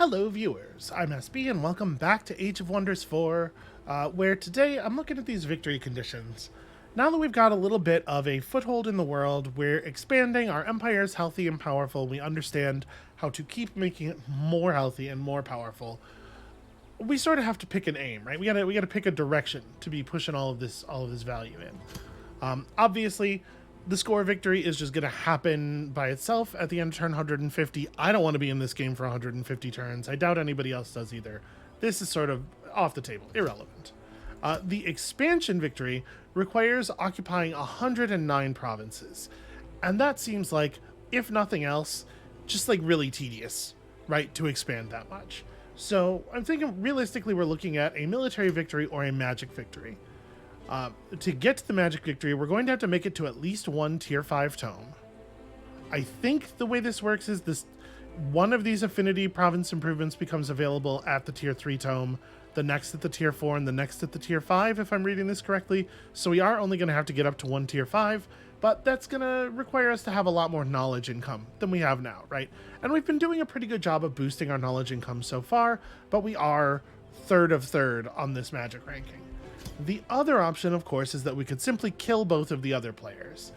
Hello viewers, I'm SB and welcome back to Age of Wonders 4, where today I'm looking at these victory conditions. Now that we've got a little bit of a foothold in the world, we're expanding, our empire is healthy and powerful, we understand how to keep making it more healthy and more powerful. We sort of have to pick an aim, right? We gotta pick a direction to be pushing all of this value in. Obviously, the score victory is just going to happen by itself at the end of turn 150. I don't want to be in this game for 150 turns. I doubt anybody else does either. This is sort of off the table, irrelevant. The expansion victory requires occupying 109 provinces. And that seems like, if nothing else, just like really tedious, right, to expand that much. So I'm thinking realistically we're looking at a military victory or a magic victory. To get to the magic victory, we're going to have to make it to at least one tier 5 tome. I think the way this works is this: one of these affinity province improvements becomes available at the tier 3 tome, the next at the tier 4, and the next at the tier 5, if I'm reading this correctly. So we are only going to have to get up to one tier 5, but that's going to require us to have a lot more knowledge income than we have now, right? And we've been doing a pretty good job of boosting our knowledge income so far, but we are third of third on this magic ranking. The other option, of course, is that we could simply kill both of the other players.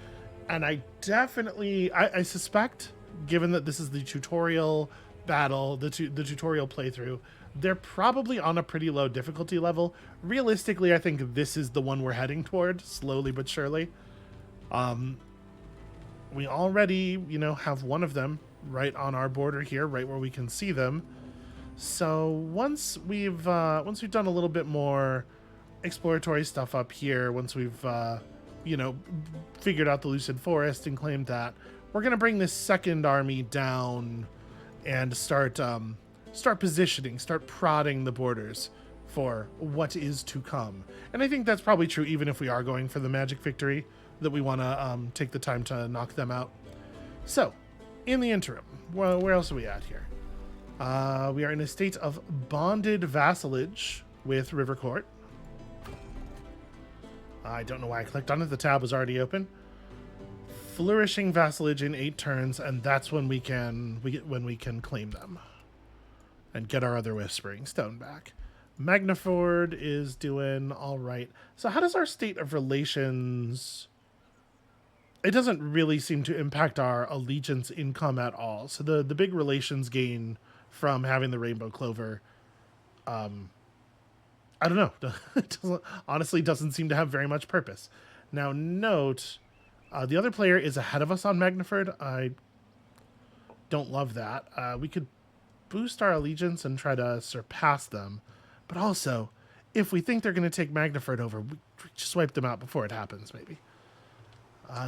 And I definitely, I suspect, given that this is the tutorial battle, the tutorial playthrough, they're probably on a pretty low difficulty level. Realistically, I think this is the one we're heading toward, slowly but surely. We already, have one of them right on our border here, right where we can see them. So once we've done a little bit more exploratory stuff up here, once we've figured out the Lucid Forest and claimed that, we're going to bring this second army down and start positioning, start prodding the borders for what is to come. And I think that's probably true even if we are going for the magic victory, that we want to take the time to knock them out. So in the interim, where else are we at here? We are in a state of bonded vassalage with River Court. I don't know why I clicked on it. The tab was already open. Flourishing vassalage in 8 turns, and that's when we can claim them and get our other Whispering Stone back. Magnaford is doing all right. So how does our state of relations? It doesn't really seem to impact our allegiance income at all. So the big relations gain from having the Rainbow Clover, I don't know. It honestly doesn't seem to have very much purpose. Now, note, the other player is ahead of us on Magnaford. I don't love that. We could boost our allegiance and try to surpass them. But also, if we think they're going to take Magnaford over, we just wipe them out before it happens, maybe.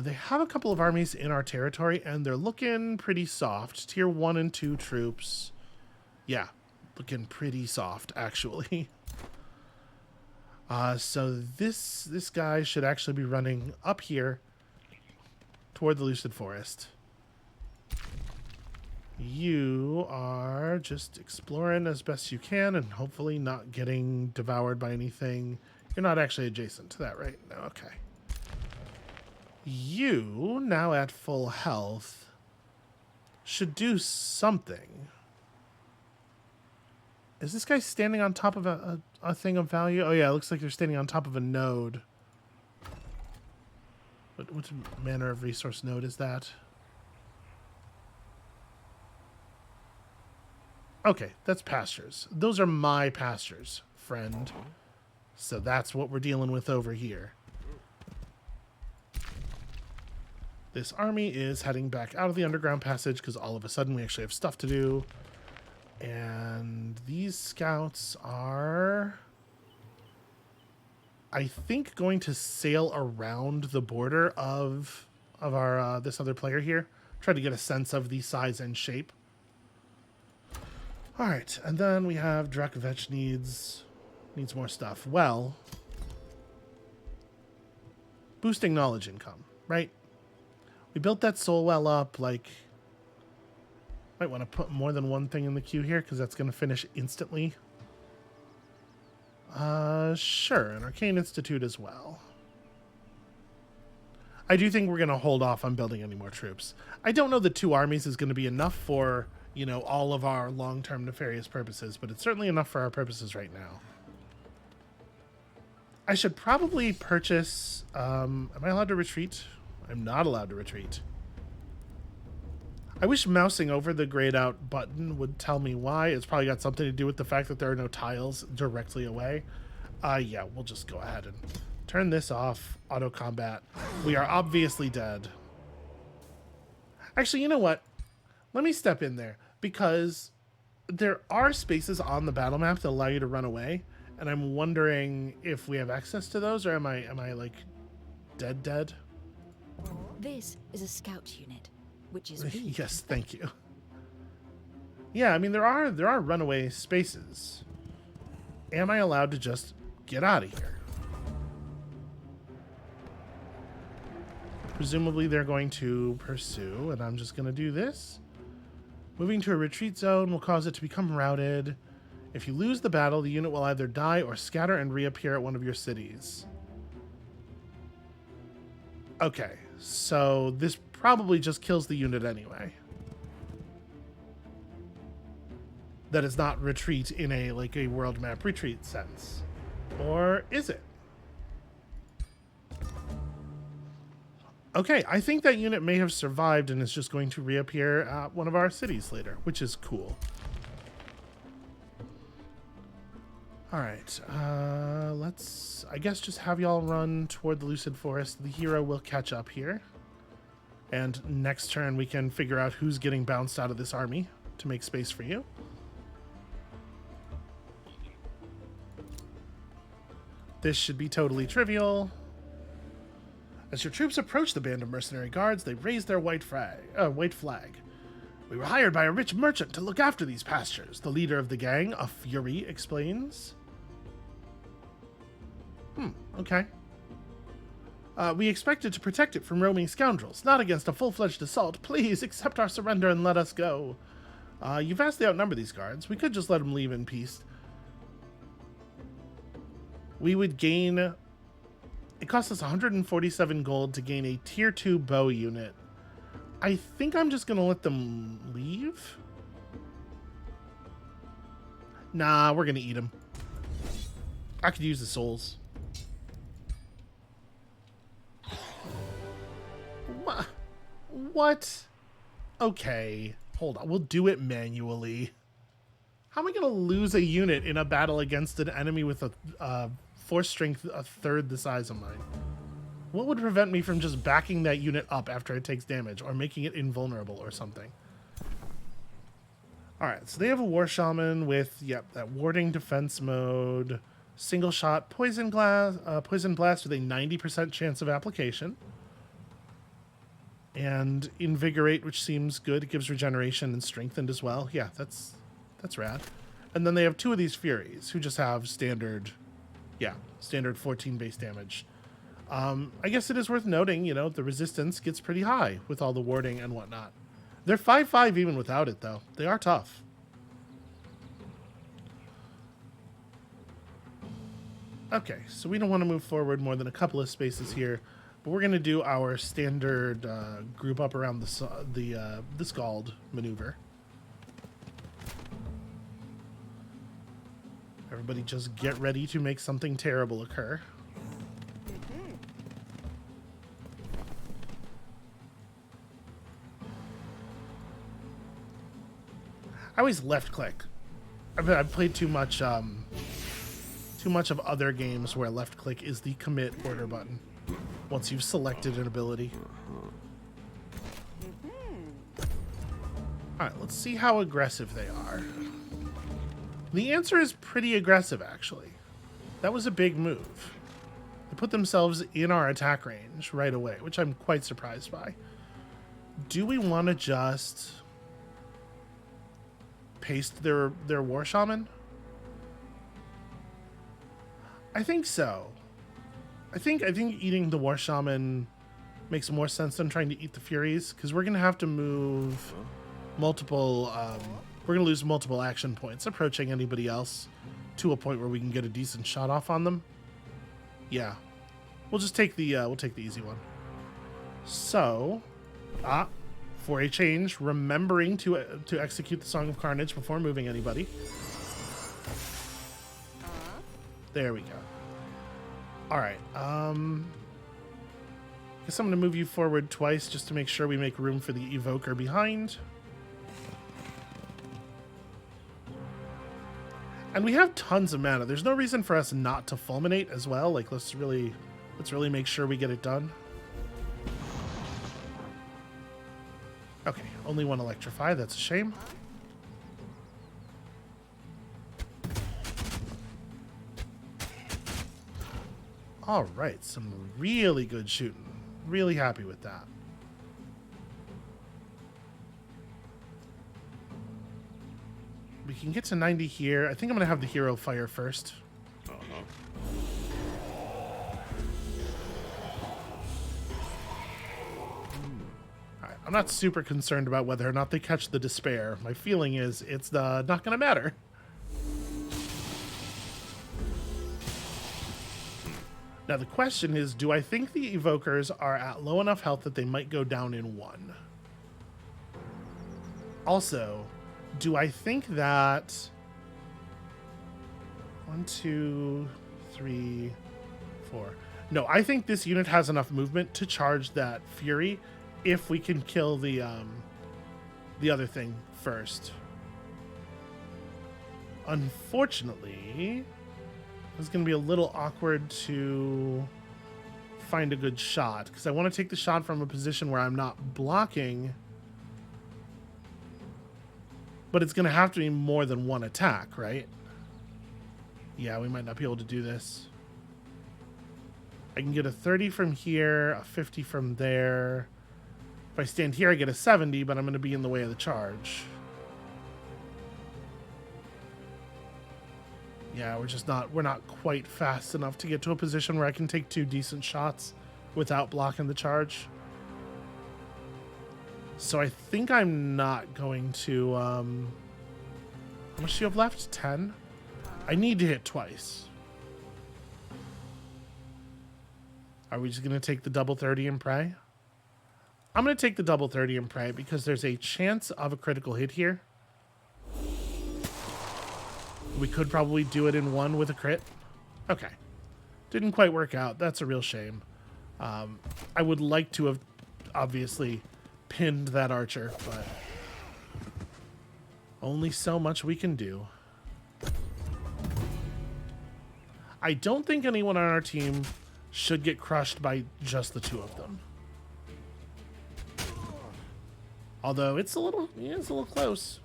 They have a couple of armies in our territory, and they're looking pretty soft. Tier 1 and 2 troops. Yeah, looking pretty soft, actually. So this guy should actually be running up here toward the Lucid Forest. You are just exploring as best you can and hopefully not getting devoured by anything. You're not actually adjacent to that, right? No, okay. You, now at full health, should do something. Is this guy standing on top of a thing of value? Oh yeah, it looks like they're standing on top of a node. What manner of resource node is that? Okay, that's pastures. Those are my pastures, friend. So that's what we're dealing with over here. This army is heading back out of the underground passage because all of a sudden we actually have stuff to do. And these scouts are, I think, going to sail around the border of our this other player here. Try to get a sense of the size and shape. All right, and then we have Drakovech needs more stuff. Well, boosting knowledge income, right? We built that soul well up, like, might want to put more than one thing in the queue here because that's going to finish instantly. Sure, an Arcane Institute as well. I do think we're going to hold off on building any more troops. I don't know that 2 armies is going to be enough for, all of our long-term nefarious purposes, but it's certainly enough for our purposes right now. I should probably purchase... am I allowed to retreat? I'm not allowed to retreat. I wish mousing over the grayed out button would tell me why. It's probably got something to do with the fact that there are no tiles directly away. Yeah, we'll just go ahead and turn this off. Auto combat. We are obviously dead. Actually, you know what? Let me step in there, because there are spaces on the battle map that allow you to run away, and I'm wondering if we have access to those, or am I like dead? This is a scout unit, which is Yes, thank you. Yeah, I mean there are runaway spaces. Am I allowed to just get out of here? Presumably they're going to pursue, and I'm just going to do this. Moving to a retreat zone will cause it to become routed. If you lose the battle, the unit will either die or scatter and reappear at one of your cities. Okay, so this probably just kills the unit anyway. That is not retreat in a world map retreat sense. Or is it? Okay, I think that unit may have survived and is just going to reappear at one of our cities later, which is cool. Alright, let's, I guess, just have y'all run toward the Lucid Forest. The hero will catch up here. And next turn we can figure out who's getting bounced out of this army to make space for you. This should be totally trivial. As your troops approach the band of mercenary guards, they raise their white flag. We were hired by a rich merchant to look after these pastures, the leader of the gang, a Fury, explains. Okay. We expected to protect it from roaming scoundrels, not against a full-fledged assault. Please accept our surrender and let us go. You vastly outnumber these guards. We could just let them leave in peace. We would gain... It costs us 147 gold to gain a tier 2 bow unit. I think I'm just going to let them leave. Nah, we're going to eat them. I could use the souls. What? Okay. Hold on. We'll do it manually. How am I going to lose a unit in a battle against an enemy with a force strength a third the size of mine? What would prevent me from just backing that unit up after it takes damage, or making it invulnerable or something? Alright, so they have a War Shaman with, that warding defense mode, single shot poison blast with a 90% chance of application. And Invigorate, which seems good. It gives regeneration and strengthened as well. Yeah, that's rad. And then they have two of these Furies, who just have standard 14 base damage. I guess it is worth noting, the resistance gets pretty high with all the warding and whatnot. They're 5/5 even without it, though. They are tough. Okay, so we don't want to move forward more than a couple of spaces here, but we're going to do our standard group up around the Scald maneuver. Everybody just get ready to make something terrible occur. I always left click. I've played too much of other games where left click is the commit order button once you've selected an ability. All right, let's see how aggressive they are. The answer is pretty aggressive, actually. That was a big move. They put themselves in our attack range right away, which I'm quite surprised by. Do we want to just paste their War Shaman? I think so. I think eating the War Shaman makes more sense than trying to eat the Furies, because we're going to have to move multiple... we're going to lose multiple action points approaching anybody else to a point where we can get a decent shot off on them. Yeah. We'll just take the easy one. So, For a change, remembering to execute the Song of Carnage before moving anybody. There we go. All right. Guess I'm going to move you forward twice just to make sure we make room for the Evoker behind. And we have tons of mana. There's no reason for us not to fulminate as well. Like, let's really make sure we get it done. Okay, only one electrify. That's a shame. All right, some really good shooting. Really happy with that. We can get to 90 here. I think I'm going to have the hero fire first. Alright, I'm not super concerned about whether or not they catch the despair. My feeling is it's not going to matter. Now the question is, do I think the Evokers are at low enough health that they might go down in one? Also, do I think that 1, 2, 3, 4. No, I think this unit has enough movement to charge that Fury if we can kill the other thing first. Unfortunately, it's going to be a little awkward to find a good shot because I want to take the shot from a position where I'm not blocking. But it's going to have to be more than one attack, right? Yeah, we might not be able to do this. I can get a 30 from here, a 50 from there. If I stand here, I get a 70, but I'm going to be in the way of the charge. Yeah, we're not quite fast enough to get to a position where I can take 2 decent shots without blocking the charge. So I think I'm not going to, how much do you have left? 10? I need to hit twice. Are we just going to take the double 30 and pray? I'm going to take the double 30 and pray because there's a chance of a critical hit here. We could probably do it in one with a crit. Okay. Didn't quite work out. That's a real shame. I would like to have obviously pinned that archer, but only so much we can do. I don't think anyone on our team should get crushed by just the 2 of them. Although it's a little close.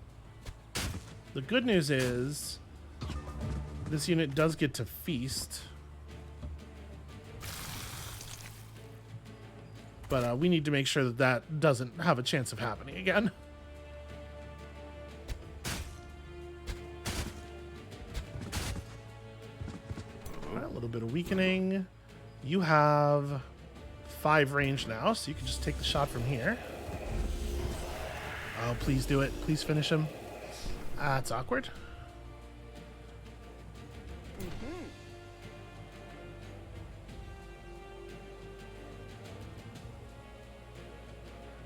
The good news is this unit does get to feast. But we need to make sure that that doesn't have a chance of happening again. All right, a little bit of weakening. You have 5 range now, so you can just take the shot from here. Oh, please do it. Please finish him. That's awkward.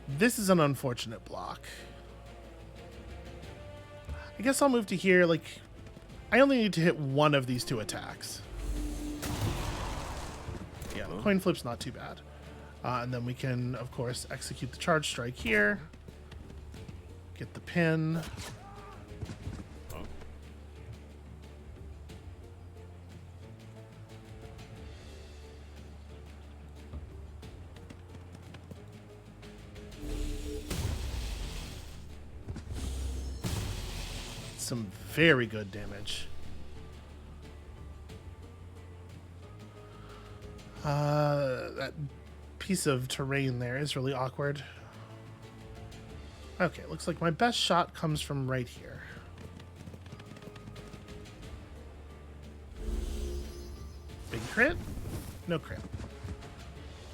This is an unfortunate block. I guess I'll move to here. Like, I only need to hit one of these 2 attacks. Yeah, the coin flip's not too bad. And then we can, of course, execute the charge strike here. Get the pin. Some very good damage. That piece of terrain there is really awkward. Okay, looks like my best shot comes from right here. Big crit? No crit.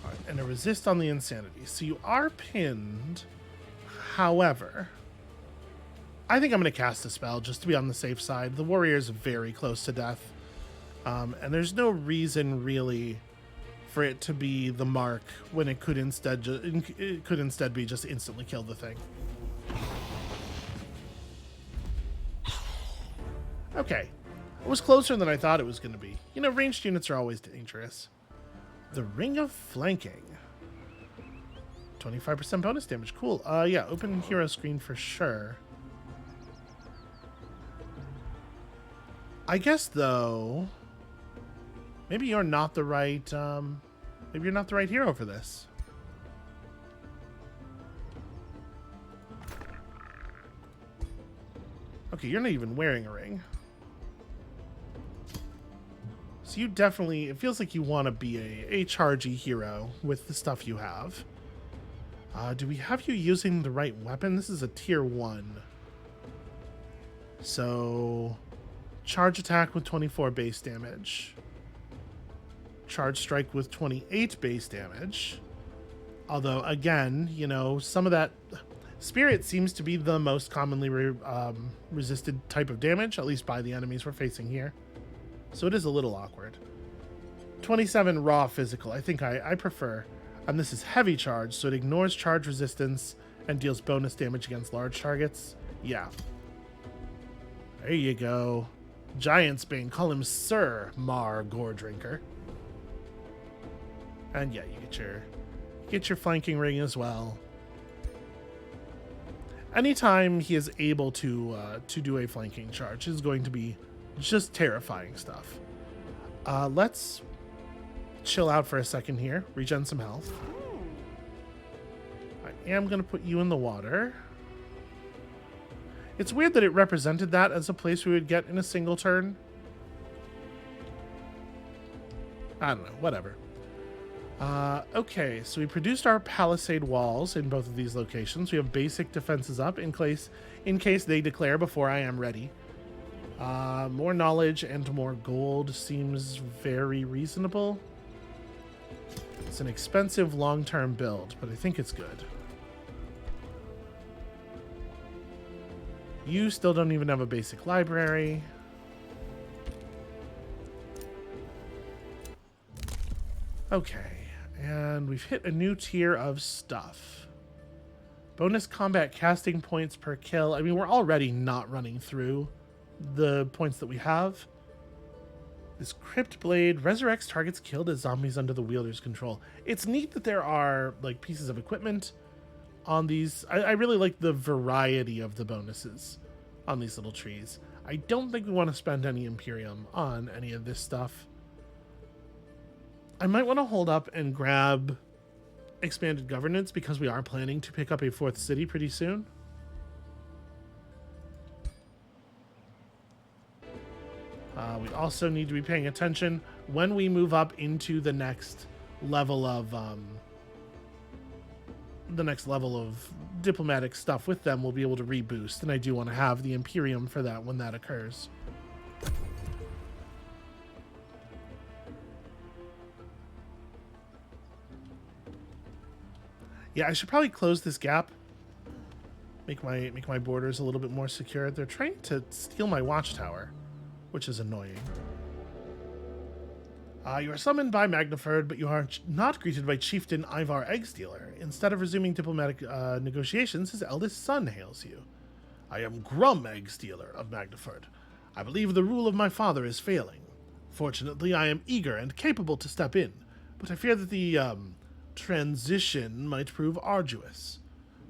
Alright, and a resist on the insanity. So you are pinned. However, I think I'm going to cast a spell just to be on the safe side. The warrior is very close to death. And there's no reason really for it to be the mark when it could instead be just instantly kill the thing. Okay. It was closer than I thought it was going to be. You know, ranged units are always dangerous. The Ring of Flanking. 25% bonus damage. Cool. Yeah, open hero screen for sure. I guess, though, maybe you're not the right, maybe you're not the right hero for this. Okay, you're not even wearing a ring. So you definitely, it feels like you want to be a chargy hero with the stuff you have. Do we have you using the right weapon? This is a tier 1. So, charge attack with 24 base damage. Charge strike with 28 base damage. Although, again, you know, some of that... Spirit seems to be the most commonly resisted type of damage, at least by the enemies we're facing here. So it is a little awkward. 27 raw physical. I think I prefer. And this is heavy charge, so it ignores charge resistance and deals bonus damage against large targets. Yeah. There you go. Giant's Bane. Call him Sir Mar Gore Drinker. And yeah, you get your flanking ring as well. Anytime he is able to do a flanking charge is going to be just terrifying stuff. Let's chill out for a second here. Regen some health. I am going to put you in the water. It's weird that it represented that as a place we would get in a single turn. I don't know. Whatever. Okay, so we produced our palisade walls in both of these locations. We have basic defenses up in case they declare before I am ready. More knowledge and more gold seems very reasonable. It's an expensive long-term build, but I think it's good. You still don't even have a basic library. Okay, and we've hit a new tier of stuff. Bonus combat casting points per kill. I mean, we're already not running through the points that we have. This Crypt Blade resurrects targets killed as zombies under the wielder's control. It's neat that there are like pieces of equipment on these. I really like the variety of the bonuses on these little trees. I don't think we want to spend any Imperium on any of this stuff. I might want to hold up and grab expanded governance because we are planning to pick up a 4th city pretty soon. We also need to be paying attention when we move up into the next level of diplomatic stuff with them. We'll be able to reboost, and I do want to have the Imperium for that when that occurs. Yeah, I should probably close this gap. Make my borders a little bit more secure. They're trying to steal my watchtower, which is annoying. You are summoned by Magnaford, but you are not greeted by Chieftain Ivar Eggstealer. Instead of resuming diplomatic negotiations, his eldest son hails you. I am Grum Eggstealer of Magnaford. I believe the rule of my father is failing. Fortunately, I am eager and capable to step in, but I fear that the transition might prove arduous.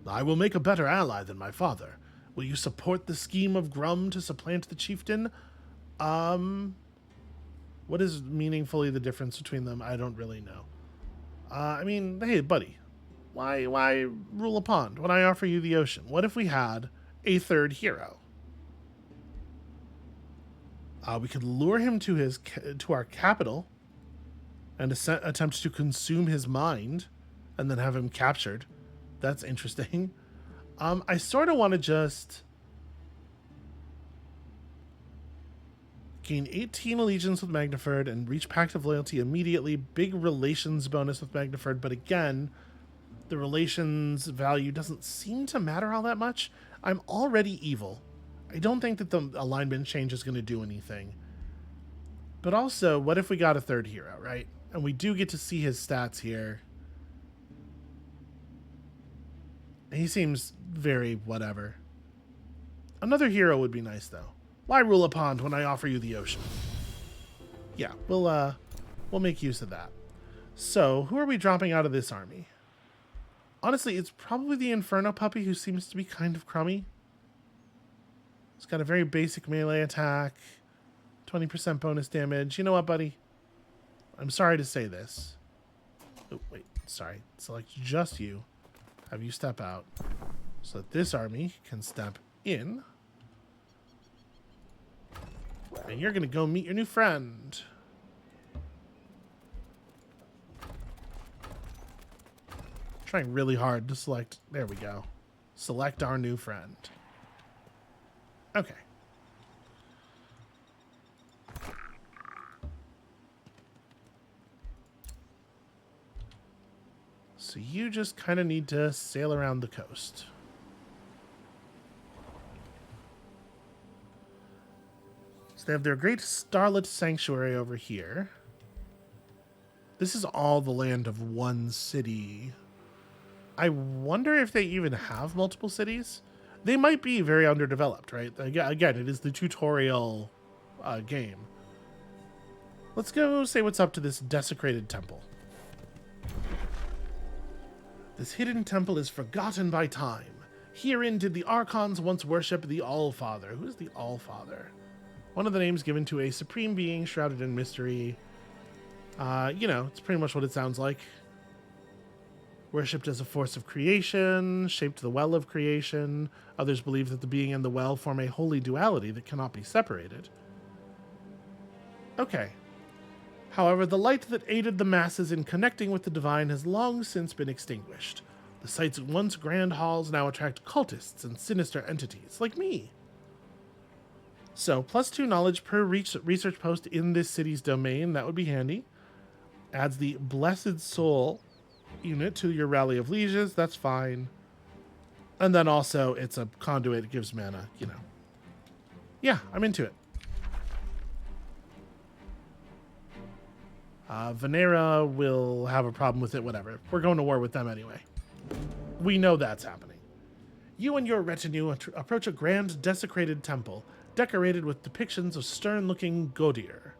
I will make a better ally than my father. Will you support the scheme of Grum to supplant the chieftain? What is meaningfully the difference between them? I don't really know. I mean, hey, buddy, why rule a pond when I offer you the ocean? What if we had a 3rd hero? We could lure him to our capital and attempt to consume his mind and then have him captured. That's interesting. I sort of want to just gain 18 allegiance with Magnaford and reach Pact of Loyalty immediately. Big relations bonus with Magnaford, but again, the relations value doesn't seem to matter all that much. I'm already evil. I don't think that the alignment change is going to do anything. But also, what if we got a 3rd hero, right? And we do get to see his stats here. He seems very whatever. Another hero would be nice, though. Why rule a pond when I offer you the ocean? Yeah, we'll make use of that. So, who are we dropping out of this army? Honestly, it's probably the Inferno puppy, who seems to be kind of crummy. He's got a very basic melee attack, 20% bonus damage. You know what, buddy? I'm sorry to say this. Oh, wait, sorry. Select just you. Have you step out so that this army can step in. And you're going to go meet your new friend. Trying really hard to select. There we go. Select our new friend. Okay. So you just kind of need to sail around the coast. So they have their great starlit sanctuary over here. This is all the land of one city. I wonder if they even have multiple cities. They might be very underdeveloped, right? Again, it is the tutorial game. Let's go say what's up to this desecrated temple. This hidden temple is forgotten by time. Herein did the Archons once worship the All-Father. Who is the All-Father? One of the names given to a supreme being shrouded in mystery. You know, it's pretty much what it sounds like. Worshipped as a force of creation, shaped the well of creation. Others believe that the being and the well form a holy duality that cannot be separated. Okay. However, the light that aided the masses in connecting with the divine has long since been extinguished. The site's once grand halls now attract cultists and sinister entities, like me. So, +2 knowledge per research post in this city's domain, that would be handy. Adds the Blessed Soul unit to your Rally of Lieges, that's fine. And then also, it's a conduit, it gives mana, you know. Yeah, I'm into it. Venera will have a problem with it, whatever. We're going to war with them anyway. We know that's happening. You and your retinue approach a grand desecrated temple, decorated with depictions of stern-looking Godir.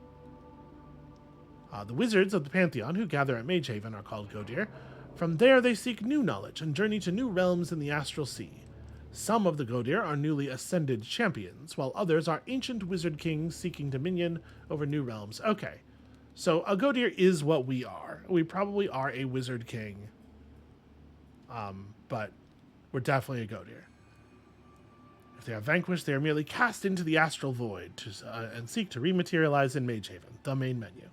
The wizards of the Pantheon who gather at Magehaven are called Godir. From there they seek new knowledge and journey to new realms in the Astral Sea. Some of the Godir are newly ascended champions, while others are ancient wizard kings seeking dominion over new realms. Okay. So, a Godir is what we are. We probably are a wizard king. But we're definitely a Godir. If they are vanquished, they are merely cast into the astral void and seek to rematerialize in Magehaven, the main menu.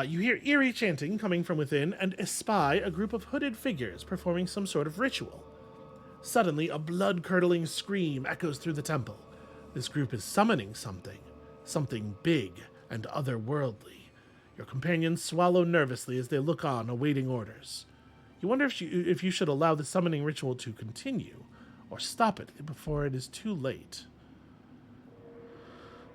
You hear eerie chanting coming from within and espy a group of hooded figures performing some sort of ritual. Suddenly, a blood-curdling scream echoes through the temple. This group is summoning something big and otherworldly. Your companions swallow nervously as they look on, awaiting orders. You wonder if you should allow the summoning ritual to continue, or stop it before it is too late.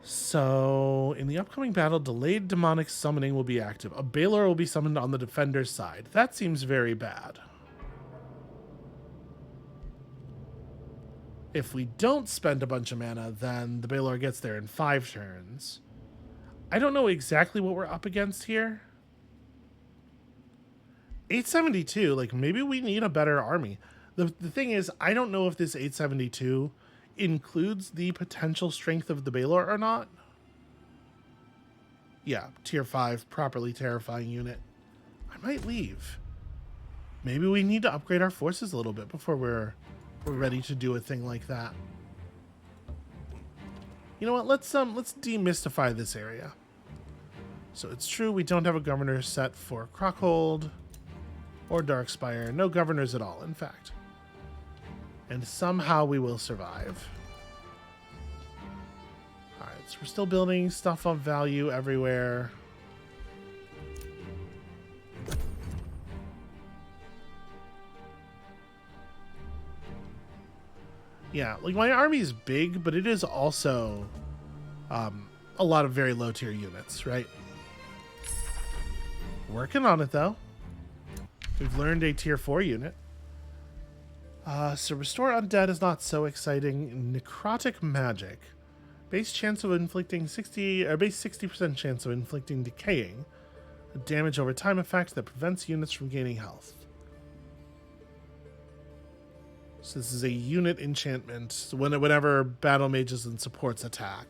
So, in the upcoming battle, delayed demonic summoning will be active. A Balor will be summoned on the defender's side. That seems very bad. If we don't spend a bunch of mana, then the Balor gets there in 5 turns. I don't know exactly what we're up against here. 872, like, maybe we need a better army. The thing is, I don't know if this 872 includes the potential strength of the Balor or not. Yeah, tier 5, properly terrifying unit. I might leave. Maybe we need to upgrade our forces a little bit before we're ready to do a thing like that. You know what? Let's demystify this area. So it's true we don't have a governor set for Crockhold or Darkspire. No governors at all, in fact. And somehow we will survive. Alright, so we're still building stuff of value everywhere. Yeah, like my army's big, but it is also a lot of very low tier units, right? Working on it, though. We've learned a tier 4 unit. So restore undead is not so exciting. Necrotic magic. Base chance of inflicting 60% chance of inflicting decaying. A damage over time effect that prevents units from gaining health. So this is a unit enchantment whenever battle mages and supports attack.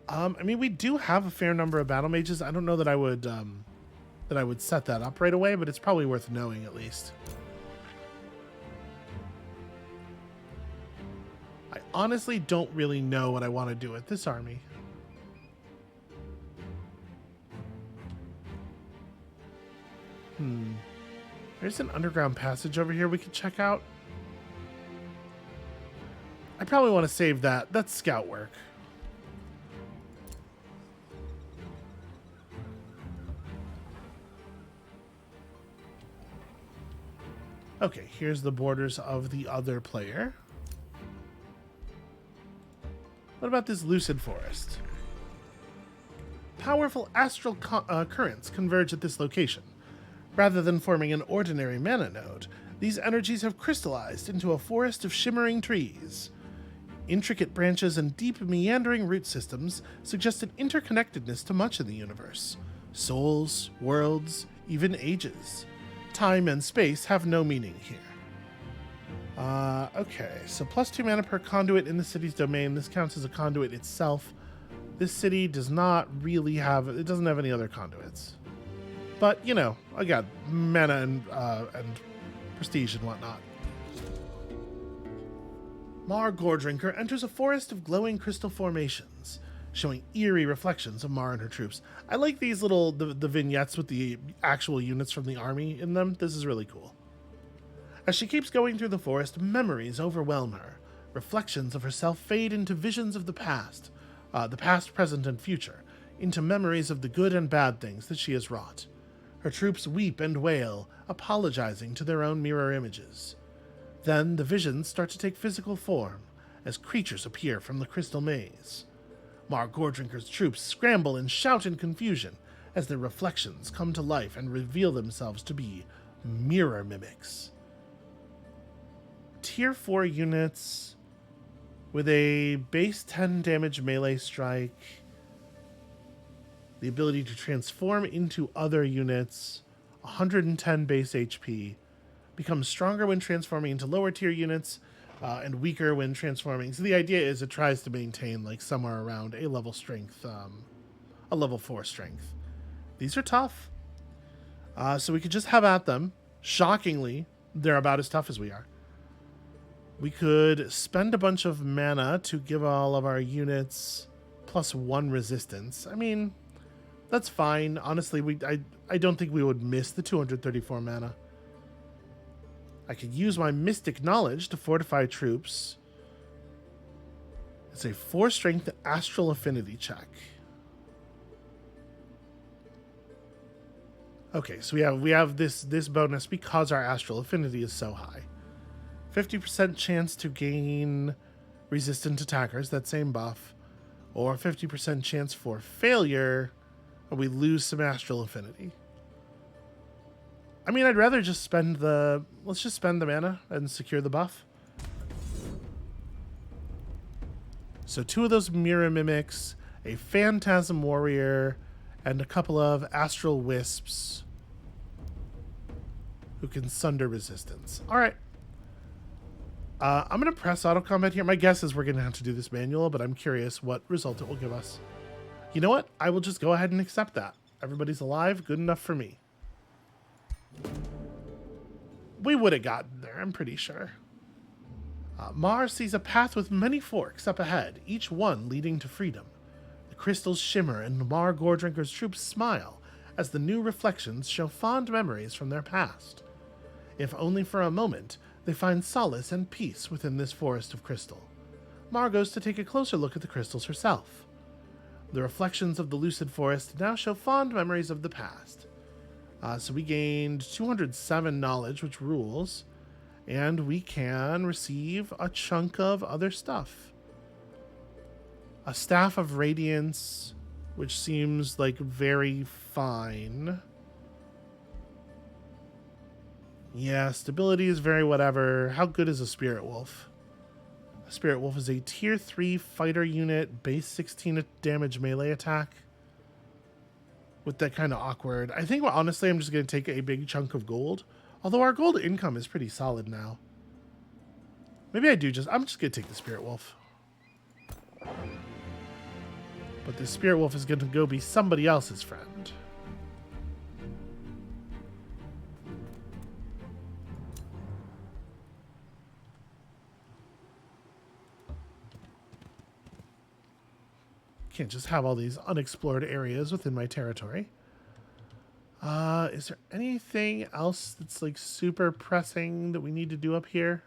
I mean, we do have a fair number of battle mages. I don't know that I would set that up right away, but it's probably worth knowing at least. I honestly don't really know what I want to do with this army. There's an underground passage over here we could check out. I probably want to save that. That's scout work. Okay, here's the borders of the other player. What about this Lucid Forest? Powerful astral currents converge at this location. Rather than forming an ordinary mana node, these energies have crystallized into a forest of shimmering trees. Intricate branches and deep meandering root systems suggest an interconnectedness to much of the universe. Souls, worlds, even ages. Time and space have no meaning here. Okay, so +2 mana per conduit in the city's domain. This counts as a conduit itself. This city does not really have, it doesn't have any other conduits. But, you know, I got mana and prestige and whatnot. Mar Gordrinker enters a forest of glowing crystal formations, showing eerie reflections of Mar and her troops. I like these little, the vignettes with the actual units from the army in them. This is really cool. As she keeps going through the forest, memories overwhelm her. Reflections of herself fade into visions of the past, present, and future, into memories of the good and bad things that she has wrought. Her troops weep and wail, apologizing to their own mirror images. Then the visions start to take physical form, as creatures appear from the crystal maze. Mar Gordrinker's troops scramble and shout in confusion, as their reflections come to life and reveal themselves to be mirror mimics. Tier 4 units with a base 10 damage melee strike, the ability to transform into other units, 110 base HP, becomes stronger when transforming into lower tier units, and weaker when transforming. So the idea is it tries to maintain like somewhere around a level strength, a level 4 strength. These are tough. So we could just have at them. Shockingly, they're about as tough as we are. We could spend a bunch of mana to give all of our units +1 resistance. I mean, that's fine. Honestly, I don't think we would miss the 234 mana. I could use my Mystic Knowledge to fortify troops. It's a 4 strength astral affinity check. Okay, so we have this bonus because our astral affinity is so high. 50% chance to gain resistant attackers, that same buff, or 50% chance for failure, or we lose some astral affinity. I mean, I'd rather just let's just spend the mana and secure the buff. So 2 of those mirror mimics, a phantasm warrior, and a couple of astral wisps who can sunder resistance. All right. I'm going to press auto combat here. My guess is we're going to have to do this manual, but I'm curious what result it will give us. You know what? I will just go ahead and accept that. Everybody's alive. Good enough for me. We would have gotten there, I'm pretty sure. Mar sees a path with many forks up ahead, each one leading to freedom. The crystals shimmer and Mar Gordrinker's troops smile as the new reflections show fond memories from their past. If only for a moment, they find solace and peace within this forest of crystal. Mar goes to take a closer look at the crystals herself. The reflections of the Lucid Forest now show fond memories of the past. So we gained 207 knowledge, which rules, and we can receive a chunk of other stuff. A Staff of Radiance, which seems like very fine. Yeah, stability is very whatever. How good is a Spirit Wolf? A Spirit Wolf is a tier 3 fighter unit, base 16 damage melee attack. With that kind of awkward. I think, well, honestly, I'm just going to take a big chunk of gold. Although our gold income is pretty solid now. Maybe I'm just going to take the Spirit Wolf. But the Spirit Wolf is going to go be somebody else's friend. Can't just have all these unexplored areas within my territory. Is there anything else that's like super pressing that we need to do up here?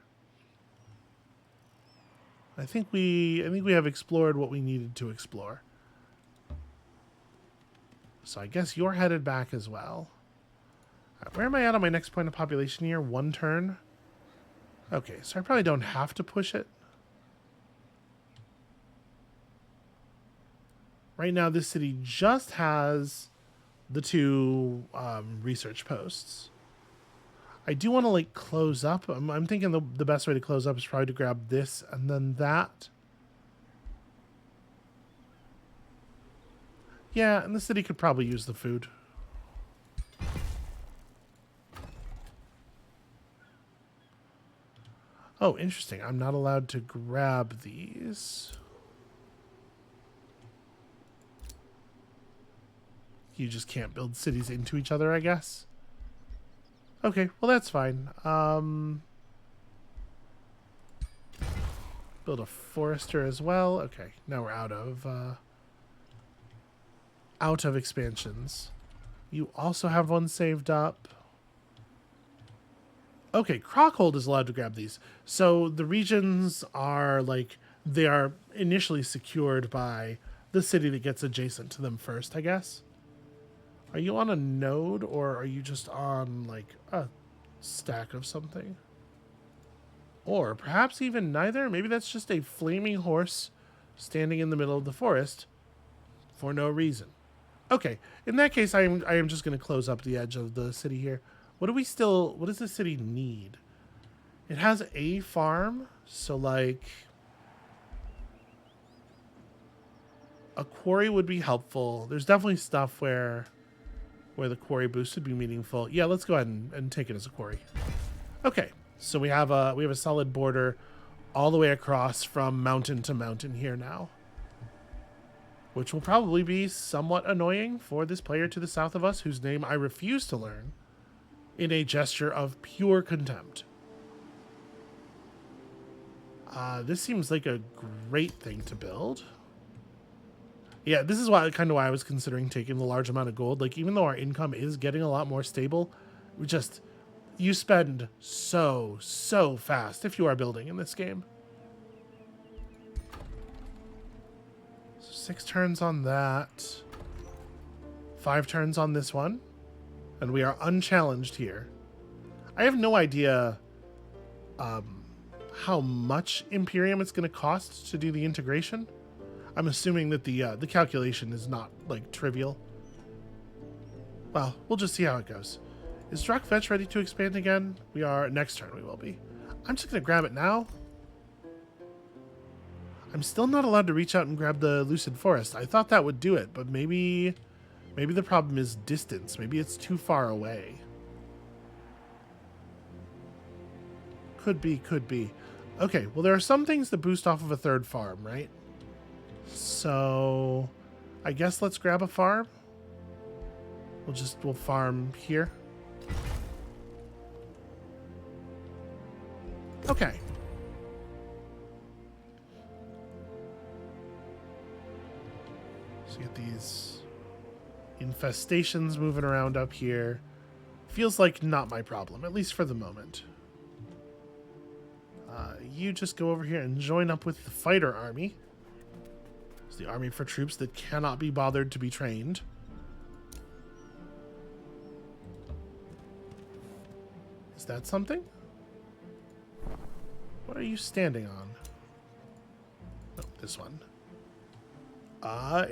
I think we have explored what we needed to explore. So I guess you're headed back as well. Where am I at on my next point of population here? 1 turn. Okay, so I probably don't have to push it. Right now, this city just has the 2 research posts. I do want to like close up. I'm thinking the best way to close up is probably to grab this and then that. Yeah, and the city could probably use the food. Oh, interesting. I'm not allowed to grab these. You just can't build cities into each other, I guess. Okay, well that's fine. Build a forester as well. Okay, now we're out of expansions. You also have one saved up. Okay, Crockhold is allowed to grab these. So the regions are like, they are initially secured by the city that gets adjacent to them first, I guess. Are you on a node or are you just on like a stack of something? Or perhaps even neither? Maybe that's just a flaming horse standing in the middle of the forest for no reason. Okay, in that case, I am just going to close up the edge of the city here. What does the city need? It has a farm, so like a quarry would be helpful. There's definitely stuff where the quarry boost would be meaningful. Yeah, let's go ahead and take it as a quarry. Okay, so we have a solid border all the way across from mountain to mountain here now, which will probably be somewhat annoying for this player to the south of us, whose name I refuse to learn in a gesture of pure contempt. This seems like a great thing to build. Yeah, this is why I was considering taking the large amount of gold. Like, even though our income is getting a lot more stable, you spend so fast if you are building in this game. So 6 turns on that. 5 turns on this one. And we are unchallenged here. I have no idea how much Imperium it's going to cost to do the integration. I'm assuming that the calculation is not, like, trivial. Well, we'll just see how it goes. Is Drak Fetch ready to expand again? We are. Next turn we will be. I'm just going to grab it now. I'm still not allowed to reach out and grab the Lucid Forest. I thought that would do it, but maybe the problem is distance. Maybe it's too far away. Could be. Okay, well, there are some things that boost off of a 3rd farm, right? So I guess let's grab a farm. We'll farm here. Okay. So you get these infestations moving around up here. Feels like not my problem, at least for the moment. You just go over here and join up with the fighter army. It's the army for troops that cannot be bothered to be trained. Is that something? What are you standing on? Oh, this one.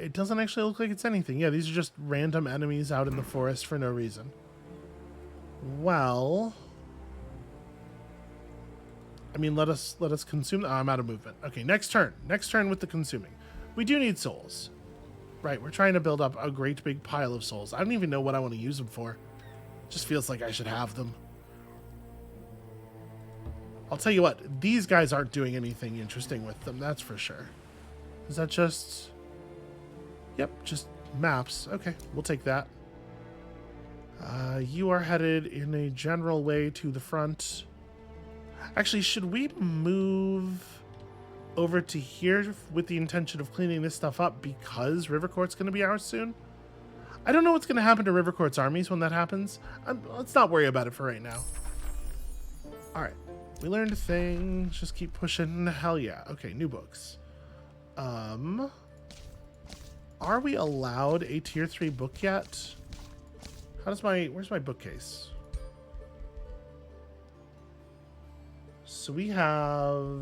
It doesn't actually look like it's anything. Yeah, these are just random enemies out in the forest for no reason. Well, I mean, let us consume. Oh, I'm out of movement. Okay, next turn. Next turn with the consuming. We do need souls. Right, we're trying to build up a great big pile of souls. I don't even know what I want to use them for. Just feels like I should have them. I'll tell you what, these guys aren't doing anything interesting with them, that's for sure. Is that just... Yep, just maps. Okay, we'll take that. You are headed in a general way to the front. Actually, should we move over to here with the intention of cleaning this stuff up because River Court's going to be ours soon? I don't know what's going to happen to River Court's armies when that happens. Let's not worry about it for right now. All right. We learned a thing. Just keep pushing. Hell yeah. Okay, new books. Are we allowed a tier 3 book yet? Where's my bookcase? So we have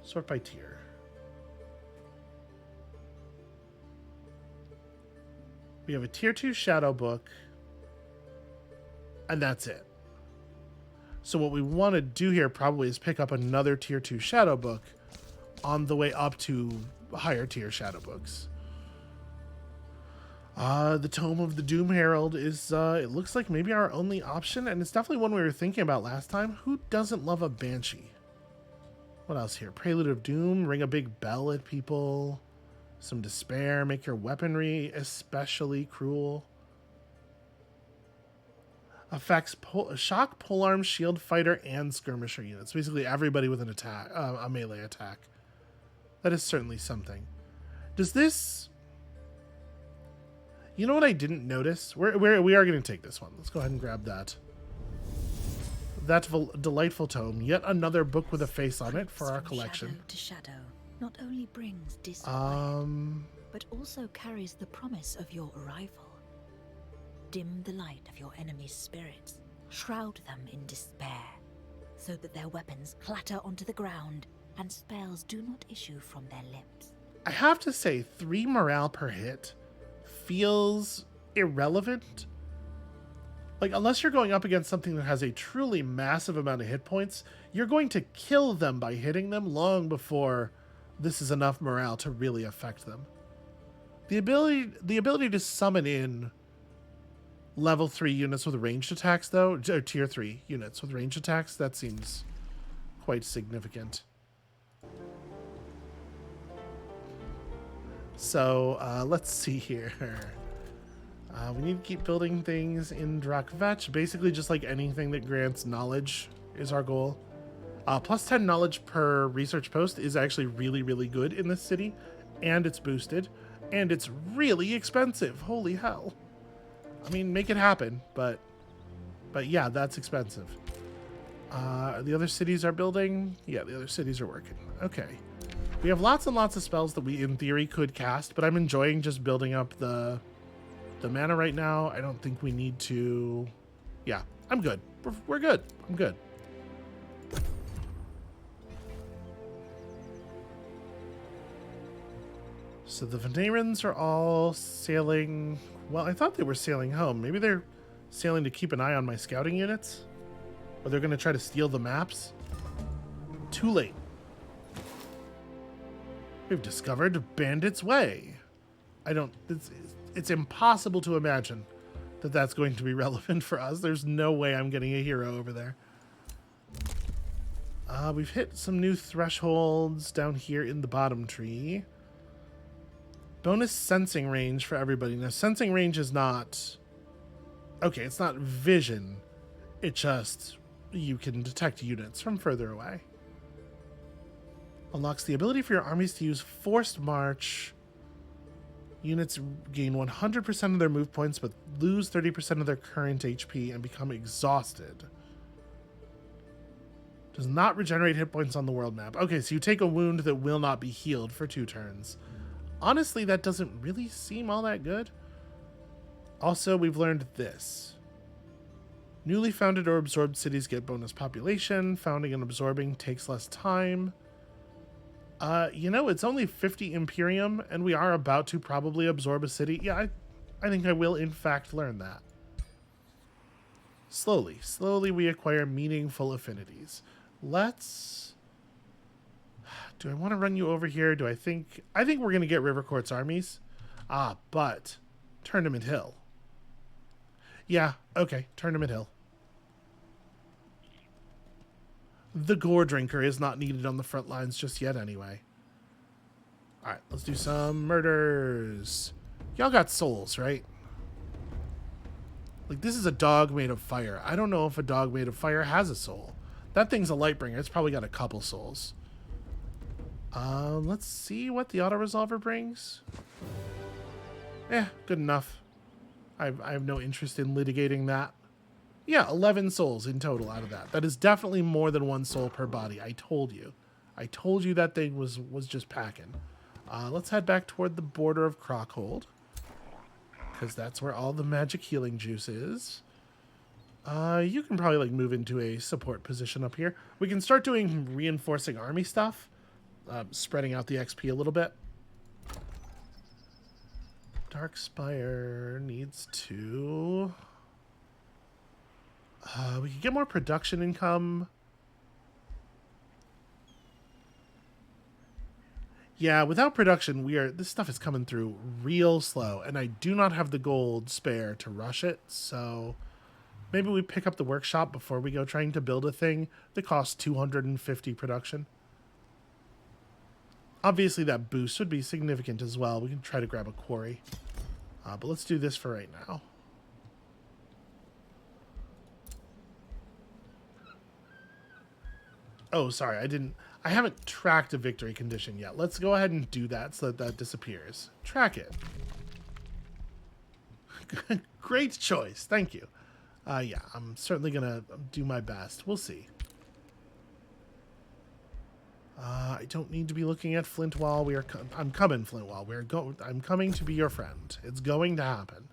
sort by tier. We have a tier 2 shadow book, and that's it. So what we want to do here probably is pick up another tier 2 shadow book on the way up to higher tier shadow books. The Tome of the Doom Herald is, it looks like maybe our only option, and it's definitely one we were thinking about last time. Who doesn't love a Banshee? What else here? Prelude of Doom, ring a big bell at people. Some despair, make your weaponry especially cruel. Affects shock, polearm, shield fighter, and skirmisher units. Basically everybody with an attack, a melee attack. That is certainly something. Does this... You know what I didn't notice? We are going to take this one. Let's go ahead and grab that. That delightful tome. Yet another book with a face on it for our collection. Shadow to shadow not only brings disquiet, but also carries the promise of your arrival. Dim the light of your enemy's spirits. Shroud them in despair, so that their weapons clatter onto the ground and spells do not issue from their lips. I have to say, 3 morale per hit feels irrelevant. Like, unless you're going up against something that has a truly massive amount of hit points, you're going to kill them by hitting them long before this is enough morale to really affect them. The ability to summon in level 3 units with ranged attacks, though, or tier 3 units with ranged attacks, that seems quite significant. So, let's see here. We need to keep building things in Drakvetch. Basically, just like anything that grants knowledge is our goal. Plus 10 knowledge per research post is actually really, really good in this city. And it's boosted. And it's really expensive. Holy hell. I mean, make it happen. But yeah, that's expensive. The other cities are building. Yeah, the other cities are working. Okay. We have lots and lots of spells that we, in theory, could cast. But I'm enjoying just building up the mana right now. I don't think we need to... Yeah, I'm good. We're good. I'm good. So the Venarans are all sailing... Well, I thought they were sailing home. Maybe they're sailing to keep an eye on my scouting units? Or they're going to try to steal the maps? Too late. We've discovered Bandit's Way. It's impossible to imagine that that's going to be relevant for us. There's no way I'm getting a hero over there. We've hit some new thresholds down here in the bottom tree. Bonus sensing range for everybody. Now, sensing range is not... Okay, it's not vision. It just... You can detect units from further away. Unlocks the ability for your armies to use forced march. Units gain 100% of their move points, but lose 30% of their current HP and become exhausted. Does not regenerate hit points on the world map. Okay, so you take a wound that will not be healed for 2 turns. Honestly, that doesn't really seem all that good. Also, we've learned this. Newly founded or absorbed cities get bonus population. Founding and absorbing takes less time. You know, it's only 50 Imperium, and we are about to probably absorb a city. Yeah, I think I will, in fact, learn that. Slowly we acquire meaningful affinities. Let's... Do I want to run you over here? I think we're going to get River Court's armies. But Tournament Hill. Yeah, okay, Tournament Hill. The Gore Drinker is not needed on the front lines just yet anyway. Alright, let's do some murders. Y'all got souls, right? Like, this is a dog made of fire. I don't know if a dog made of fire has a soul. That thing's a Lightbringer. It's probably got a couple souls. Let's see what the auto-resolver brings. Good enough. I have no interest in litigating that. Yeah, 11 souls in total out of that. That is definitely more than one soul per body. I told you. I told you that thing was just packing. Let's head back toward the border of Crockhold, because that's where all the magic healing juice is. You can probably like move into a support position up here. We can start doing reinforcing army stuff, spreading out the XP a little bit. Darkspire needs to... we can get more production income. Yeah, without production, this stuff is coming through real slow, and I do not have the gold spare to rush it, so maybe we pick up the workshop before we go trying to build a thing that costs 250 production. Obviously, that boost would be significant as well. We can try to grab a quarry. But let's do this for right now. Oh, sorry, I haven't tracked a victory condition yet. Let's go ahead and do that so that disappears. Track it. Great choice. Thank you. Yeah, I'm certainly gonna do my best. We'll see. I don't need to be looking at Flintwall. I'm coming, Flintwall. I'm coming to be your friend. It's going to happen.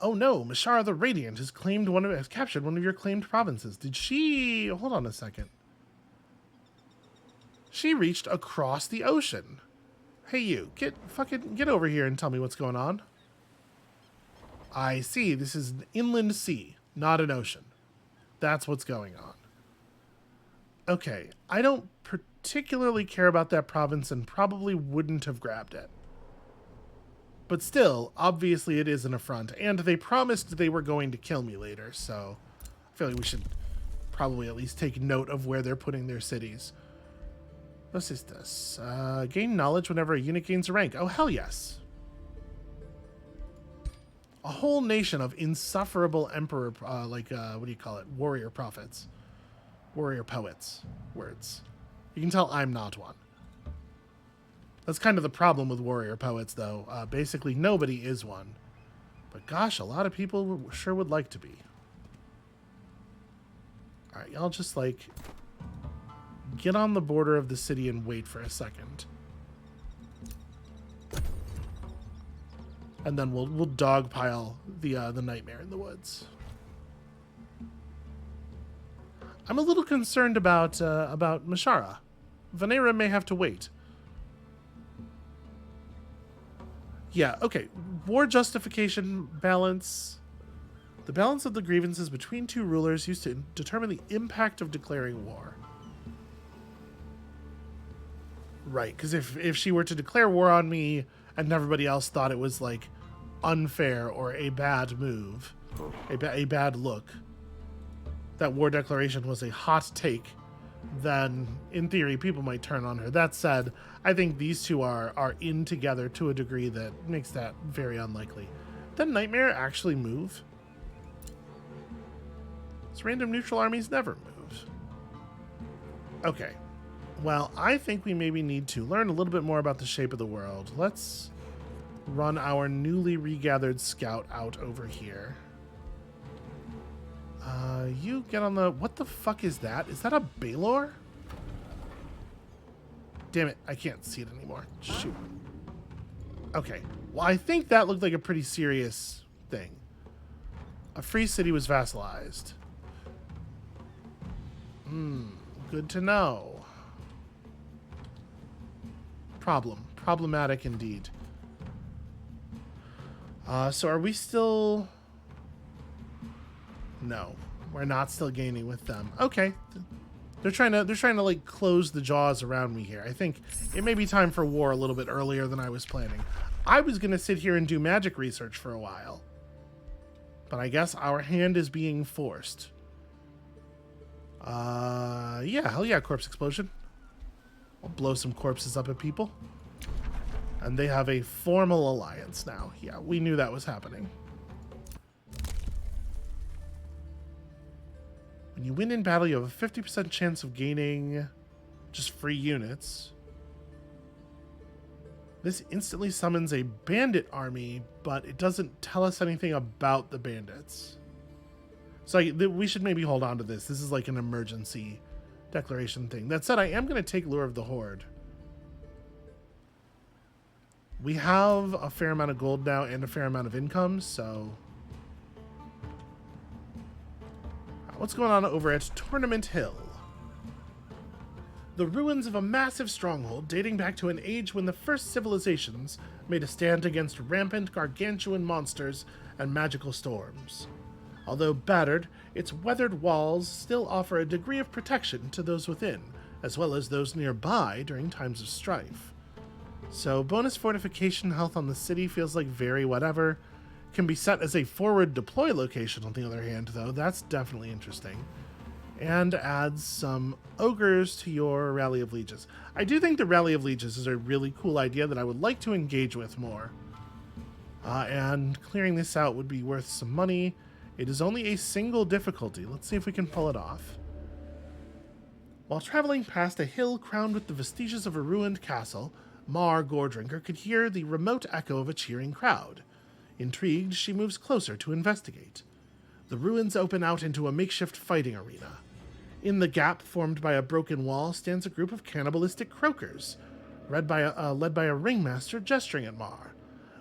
Oh no, Mashara the Radiant has captured one of your claimed provinces. Did she... Hold on a second. She reached across the ocean. Hey you, get over here and tell me what's going on. I see, this is an inland sea, not an ocean. That's what's going on. Okay, I don't particularly care about that province and probably wouldn't have grabbed it. But still, obviously it is an affront, and they promised they were going to kill me later, so I feel like we should probably at least take note of where they're putting their cities. What is this? Gain knowledge whenever a unit gains a rank. Oh, hell yes. A whole nation of insufferable emperor, what do you call it? Warrior prophets. Warrior poets. Words. You can tell I'm not one. That's kind of the problem with warrior poets, though. Basically, nobody is one. But gosh, a lot of people sure would like to be. Alright, y'all just, like, get on the border of the city and wait for a second. And then we'll dogpile the nightmare in the woods. I'm a little concerned about Mashara. Venera may have to wait. Yeah, okay. War justification balance. The balance of the grievances between two rulers used to determine the impact of declaring war. Right, because if she were to declare war on me and everybody else thought it was, like, unfair or a bad move, a bad look, that war declaration was a hot take, then, in theory, people might turn on her. That said, I think these two are in together to a degree that makes that very unlikely. Did Nightmare actually move? These random neutral armies never move. Okay. Well, I think we maybe need to learn a little bit more about the shape of the world. Let's run our newly regathered scout out over here. You get on the... What the fuck is that? Is that a Baylor? Damn it, I can't see it anymore. Shoot. Okay. Well, I think that looked like a pretty serious thing. A free city was vassalized. Good to know. Problematic indeed. So are we still... No, we're not still gaining with them. Okay. They're trying to like close the jaws around me here. I think it may be time for war a little bit earlier than I was planning. I was going to sit here and do magic research for a while. But I guess our hand is being forced. Yeah, hell yeah, corpse explosion. I'll blow some corpses up at people. And they have a formal alliance now. Yeah, we knew that was happening. When you win in battle, you have a 50% chance of gaining just free units. This instantly summons a bandit army, but it doesn't tell us anything about the bandits. So we should maybe hold on to this. This is like an emergency declaration thing. That said, I am going to take Lure of the Horde. We have a fair amount of gold now and a fair amount of income, so... What's going on over at Tournament Hill? The ruins of a massive stronghold dating back to an age when the first civilizations made a stand against rampant gargantuan monsters and magical storms. Although battered, its weathered walls still offer a degree of protection to those within, as well as those nearby during times of strife. So bonus fortification health on the city feels like very whatever. Can be set as a forward deploy location on the other hand, though. That's definitely interesting. And adds some ogres to your Rally of Lieges. I do think the Rally of Lieges is a really cool idea that I would like to engage with more. And clearing this out would be worth some money. It is only a single difficulty. Let's see if we can pull it off. While traveling past a hill crowned with the vestiges of a ruined castle, Mar Gordrinker could hear the remote echo of a cheering crowd. Intrigued, she moves closer to investigate. The ruins open out into a makeshift fighting arena. In the gap formed by a broken wall stands a group of cannibalistic croakers, led by a ringmaster gesturing at Mar.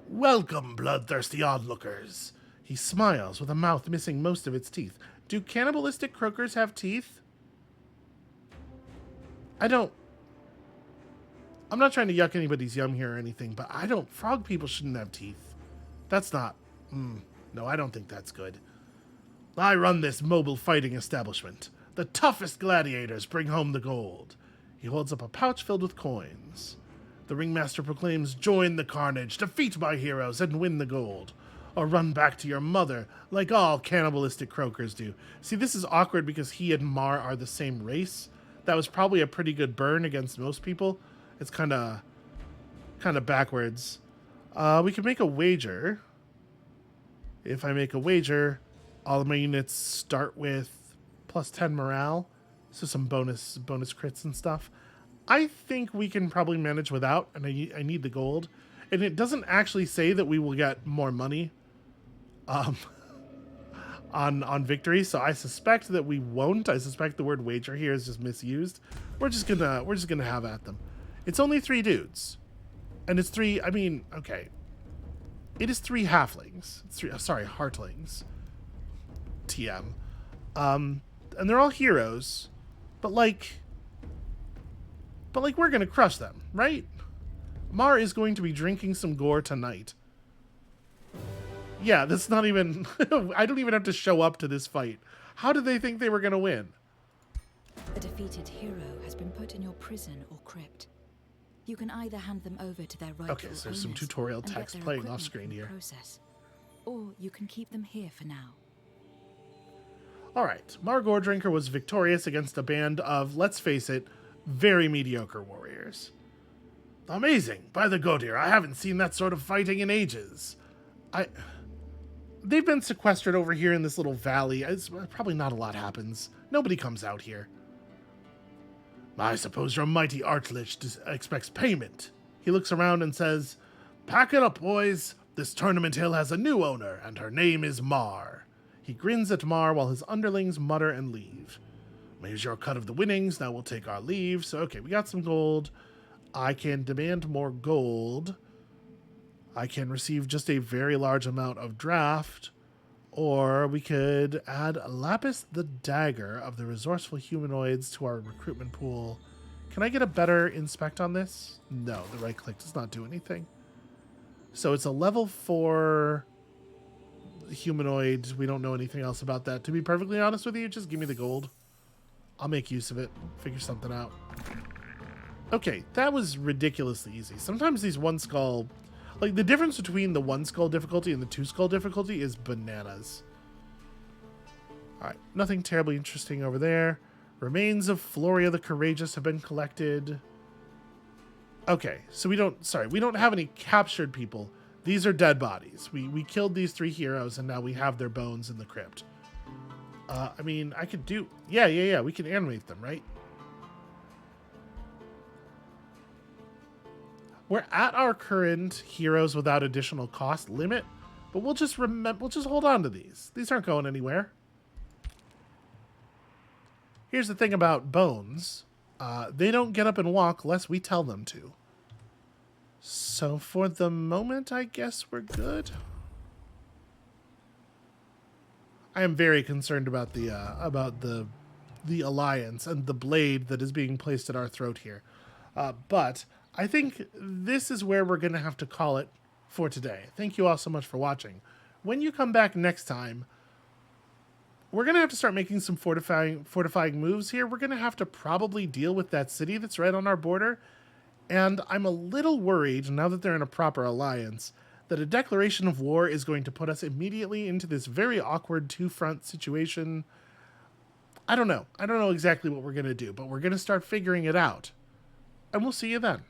"Welcome, bloodthirsty onlookers." He smiles with a mouth missing most of its teeth. Do cannibalistic croakers have teeth? I'm not trying to yuck anybody's yum here or anything, but frog people shouldn't have teeth. That's not... no, I don't think that's good. I run this mobile fighting establishment. The toughest gladiators bring home the gold. He holds up a pouch filled with coins. The ringmaster proclaims, "Join the carnage, defeat my heroes, and win the gold. Or run back to your mother, like all cannibalistic croakers do." See, this is awkward because he and Mar are the same race. That was probably a pretty good burn against most people. It's kind of backwards. We can make a wager. If I make a wager, all of my units start with plus 10 morale. So some bonus crits and stuff. I think we can probably manage without, and I need the gold. And it doesn't actually say that we will get more money on victory, so I suspect that we won't. I suspect the word wager here is just misused. We're just gonna have at them. It's only 3 dudes. And it's 3, I mean, okay. It is 3 halflings. It's 3, sorry, heartlings. TM. And they're all heroes, but like we're gonna crush them, right? Mar is going to be drinking some gore tonight. Yeah, that's not even... I don't even have to show up to this fight. How did they think they were gonna win? A defeated hero has been put in your prison or crypt. You can either hand them over to their rightful Okay, so there's some tutorial text playing off screen here. Or you can keep them here for now. Alright, Mar Gordrinker was victorious against a band of, let's face it, very mediocre warriors. Amazing! By the Godir, I haven't seen that sort of fighting in ages. They've been sequestered over here in this little valley. It's probably not a lot happens. Nobody comes out here. I suppose your mighty Artlich expects payment. He looks around and says, "Pack it up, boys. This Tournament Hill has a new owner, and her name is Mar." He grins at Mar while his underlings mutter and leave. "Here's your cut of the winnings. Now we'll take our leave." So, okay, we got some gold. I can demand more gold. I can receive just a very large amount of draft. Or we could add Lapis the Dagger of the Resourceful Humanoids to our recruitment pool. Can I get a better inspect on this? No, the right click does not do anything. So it's a level 4 humanoid. We don't know anything else about that. To be perfectly honest with you, just give me the gold. I'll make use of it. Figure something out. Okay, that was ridiculously easy. Sometimes these one skull... Like, the difference between the one skull difficulty and the two skull difficulty is bananas. Alright, nothing terribly interesting over there. Remains of Floria the Courageous have been collected. Okay, so we don't have any captured people. These are dead bodies. We killed these 3 heroes, and now we have their bones in the crypt. I mean, I could do... Yeah, we can animate them, right? We're at our current heroes without additional cost limit, but we'll just hold on to these. These aren't going anywhere. Here's the thing about bones. They don't get up and walk unless we tell them to. So for the moment, I guess we're good. I am very concerned about the alliance and the blade that is being placed at our throat here. But I think this is where we're going to have to call it for today. Thank you all so much for watching. When you come back next time, we're going to have to start making some fortifying moves here. We're going to have to probably deal with that city that's right on our border. And I'm a little worried, now that they're in a proper alliance, that a declaration of war is going to put us immediately into this very awkward two-front situation. I don't know. I don't know exactly what we're going to do, but we're going to start figuring it out. And we'll see you then.